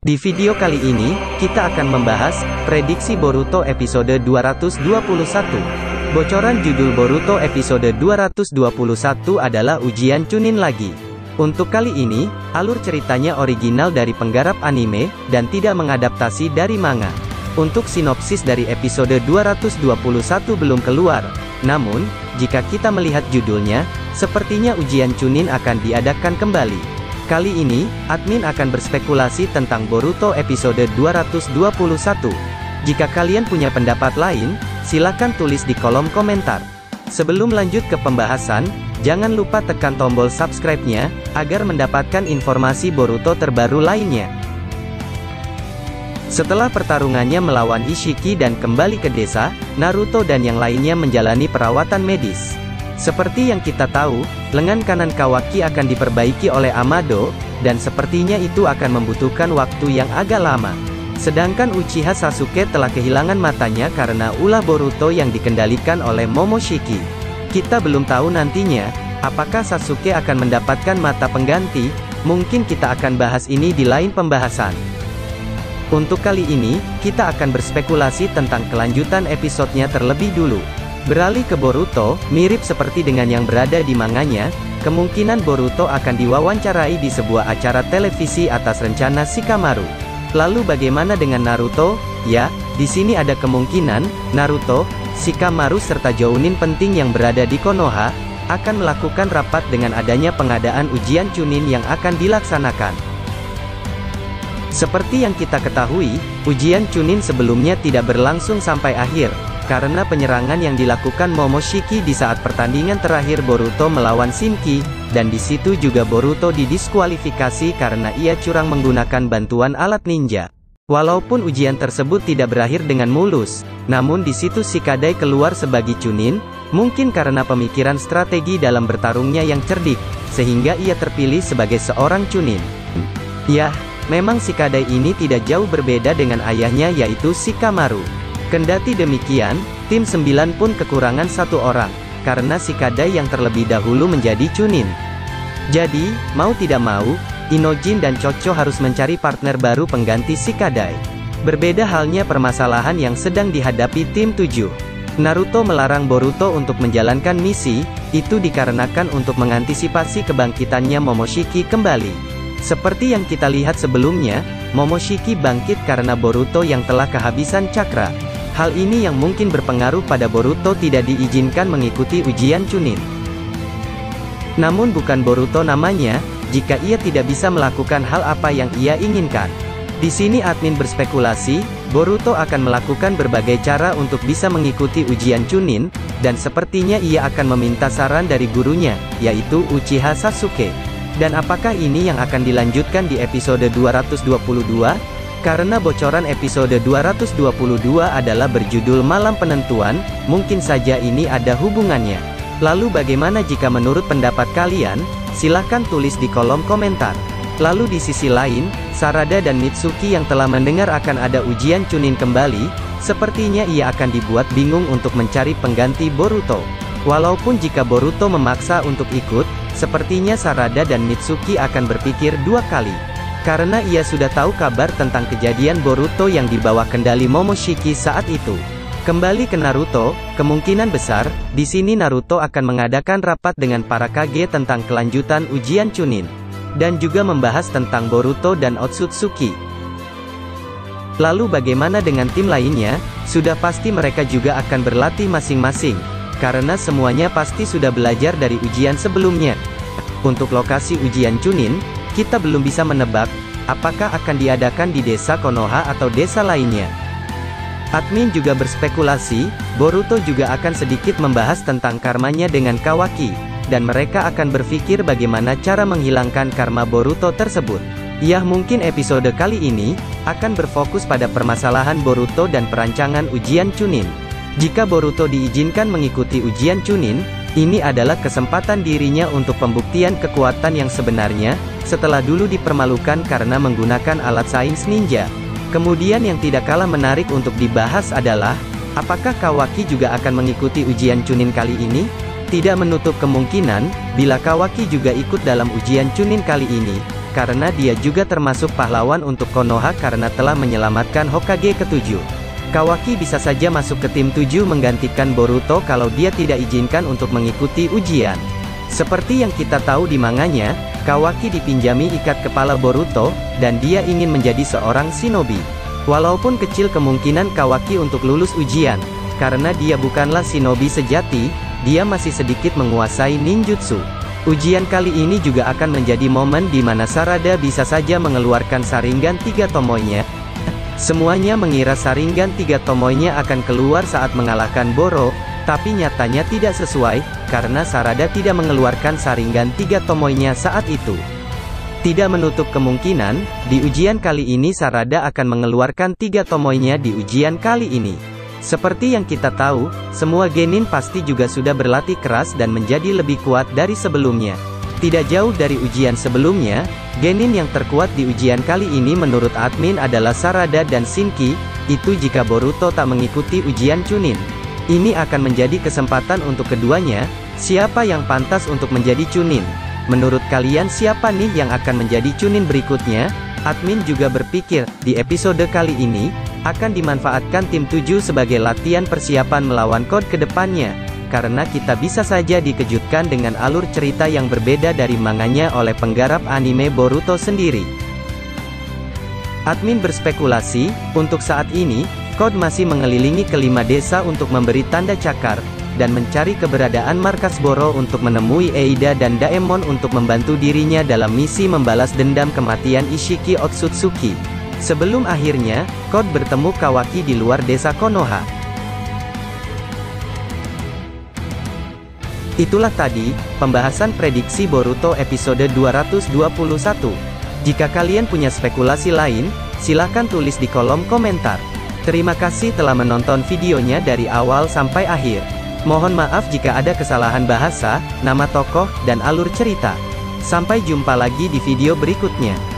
Di video kali ini, kita akan membahas prediksi Boruto episode 221. Bocoran judul Boruto episode 221 adalah ujian Chunin lagi. Untuk kali ini, alur ceritanya original dari penggarap anime, dan tidak mengadaptasi dari manga. Untuk sinopsis dari episode 221 belum keluar. Namun, jika kita melihat judulnya, sepertinya ujian Chunin akan diadakan kembali. Kali ini, admin akan berspekulasi tentang Boruto episode 221. Jika kalian punya pendapat lain, silakan tulis di kolom komentar. Sebelum lanjut ke pembahasan, jangan lupa tekan tombol subscribe-nya, agar mendapatkan informasi Boruto terbaru lainnya. Setelah pertarungannya melawan Ishiki dan kembali ke desa, Naruto dan yang lainnya menjalani perawatan medis. Seperti yang kita tahu, lengan kanan Kawaki akan diperbaiki oleh Amado, dan sepertinya itu akan membutuhkan waktu yang agak lama. Sedangkan Uchiha Sasuke telah kehilangan matanya karena ulah Boruto yang dikendalikan oleh Momoshiki. Kita belum tahu nantinya, apakah Sasuke akan mendapatkan mata pengganti. Mungkin kita akan bahas ini di lain pembahasan. Untuk kali ini, kita akan berspekulasi tentang kelanjutan episodenya terlebih dulu. Beralih ke Boruto, mirip seperti dengan yang berada di manganya, kemungkinan Boruto akan diwawancarai di sebuah acara televisi atas rencana Shikamaru. Lalu bagaimana dengan Naruto? Ya, di sini ada kemungkinan, Naruto, Shikamaru serta Jounin penting yang berada di Konoha, akan melakukan rapat dengan adanya pengadaan ujian Chunin yang akan dilaksanakan. Seperti yang kita ketahui, ujian Chunin sebelumnya tidak berlangsung sampai akhir, karena penyerangan yang dilakukan Momoshiki di saat pertandingan terakhir Boruto melawan Shinki, dan di situ juga Boruto didiskualifikasi karena ia curang menggunakan bantuan alat ninja. Walaupun ujian tersebut tidak berakhir dengan mulus, namun di situ Shikadai keluar sebagai Chunin, mungkin karena pemikiran strategi dalam bertarungnya yang cerdik, sehingga ia terpilih sebagai seorang Chunin. Yah, memang Shikadai ini tidak jauh berbeda dengan ayahnya yaitu Shikamaru. Kendati demikian, tim 9 pun kekurangan satu orang, karena Shikadai yang terlebih dahulu menjadi Chunin. Jadi, mau tidak mau, Inojin dan Chocho harus mencari partner baru pengganti Shikadai. Berbeda halnya permasalahan yang sedang dihadapi tim 7. Naruto melarang Boruto untuk menjalankan misi, itu dikarenakan untuk mengantisipasi kebangkitannya Momoshiki kembali. Seperti yang kita lihat sebelumnya, Momoshiki bangkit karena Boruto yang telah kehabisan cakra. Hal ini yang mungkin berpengaruh pada Boruto tidak diizinkan mengikuti ujian Chunin. Namun bukan Boruto namanya, jika ia tidak bisa melakukan hal apa yang ia inginkan. Di sini admin berspekulasi, Boruto akan melakukan berbagai cara untuk bisa mengikuti ujian Chunin, dan sepertinya ia akan meminta saran dari gurunya, yaitu Uchiha Sasuke. Dan apakah ini yang akan dilanjutkan di episode 222? Karena bocoran episode 222 adalah berjudul Malam Penentuan, mungkin saja ini ada hubungannya. Lalu bagaimana jika menurut pendapat kalian? Silahkan tulis di kolom komentar. Lalu di sisi lain, Sarada dan Mitsuki yang telah mendengar akan ada ujian Chunin kembali, sepertinya ia akan dibuat bingung untuk mencari pengganti Boruto. Walaupun jika Boruto memaksa untuk ikut, sepertinya Sarada dan Mitsuki akan berpikir dua kali. Karena ia sudah tahu kabar tentang kejadian Boruto yang di bawah kendali Momoshiki saat itu. Kembali ke Naruto, kemungkinan besar, di sini Naruto akan mengadakan rapat dengan para Kage tentang kelanjutan ujian Chunin. Dan juga membahas tentang Boruto dan Otsutsuki. Lalu bagaimana dengan tim lainnya? Sudah pasti mereka juga akan berlatih masing-masing. Karena semuanya pasti sudah belajar dari ujian sebelumnya. Untuk lokasi ujian Chunin, kita belum bisa menebak, apakah akan diadakan di desa Konoha atau desa lainnya. Admin juga berspekulasi, Boruto juga akan sedikit membahas tentang karmanya dengan Kawaki, dan mereka akan berpikir bagaimana cara menghilangkan karma Boruto tersebut. Ya mungkin episode kali ini, akan berfokus pada permasalahan Boruto dan perancangan ujian Chunin. Jika Boruto diizinkan mengikuti ujian Chunin, ini adalah kesempatan dirinya untuk pembuktian kekuatan yang sebenarnya, setelah dulu dipermalukan karena menggunakan alat sains ninja. Kemudian yang tidak kalah menarik untuk dibahas adalah, apakah Kawaki juga akan mengikuti ujian Chunin kali ini? Tidak menutup kemungkinan, bila Kawaki juga ikut dalam ujian Chunin kali ini, karena dia juga termasuk pahlawan untuk Konoha karena telah menyelamatkan Hokage ke-7. Kawaki bisa saja masuk ke tim 7 menggantikan Boruto kalau dia tidak izinkan untuk mengikuti ujian. Seperti yang kita tahu di manganya, Kawaki dipinjami ikat kepala Boruto, dan dia ingin menjadi seorang shinobi. Walaupun kecil kemungkinan Kawaki untuk lulus ujian, karena dia bukanlah shinobi sejati, dia masih sedikit menguasai ninjutsu. Ujian kali ini juga akan menjadi momen di mana Sarada bisa saja mengeluarkan Sharingan 3 Tomoe-nya. Semuanya mengira Sharingan 3 Tomoe-nya akan keluar saat mengalahkan Boro, tapi nyatanya tidak sesuai, karena Sarada tidak mengeluarkan Sharingan 3 Tomoe-nya saat itu. Tidak menutup kemungkinan, di ujian kali ini Sarada akan mengeluarkan 3 Tomoe-nya di ujian kali ini. Seperti yang kita tahu, semua genin pasti juga sudah berlatih keras dan menjadi lebih kuat dari sebelumnya. Tidak jauh dari ujian sebelumnya, genin yang terkuat di ujian kali ini menurut admin adalah Sarada dan Shinki, itu jika Boruto tak mengikuti ujian Chunin. Ini akan menjadi kesempatan untuk keduanya, siapa yang pantas untuk menjadi Chunin. Menurut kalian siapa nih yang akan menjadi Chunin berikutnya? Admin juga berpikir, di episode kali ini, akan dimanfaatkan tim 7 sebagai latihan persiapan melawan Code ke depannya, karena kita bisa saja dikejutkan dengan alur cerita yang berbeda dari manganya oleh penggarap anime Boruto sendiri. Admin berspekulasi, untuk saat ini, Code masih mengelilingi kelima desa untuk memberi tanda cakar, dan mencari keberadaan markas Boro untuk menemui Eida dan Daemon untuk membantu dirinya dalam misi membalas dendam kematian Ishiki Otsutsuki. Sebelum akhirnya, Code bertemu Kawaki di luar desa Konoha. Itulah tadi, pembahasan prediksi Boruto episode 221. Jika kalian punya spekulasi lain, silahkan tulis di kolom komentar. Terima kasih telah menonton videonya dari awal sampai akhir. Mohon maaf jika ada kesalahan bahasa, nama tokoh, dan alur cerita. Sampai jumpa lagi di video berikutnya.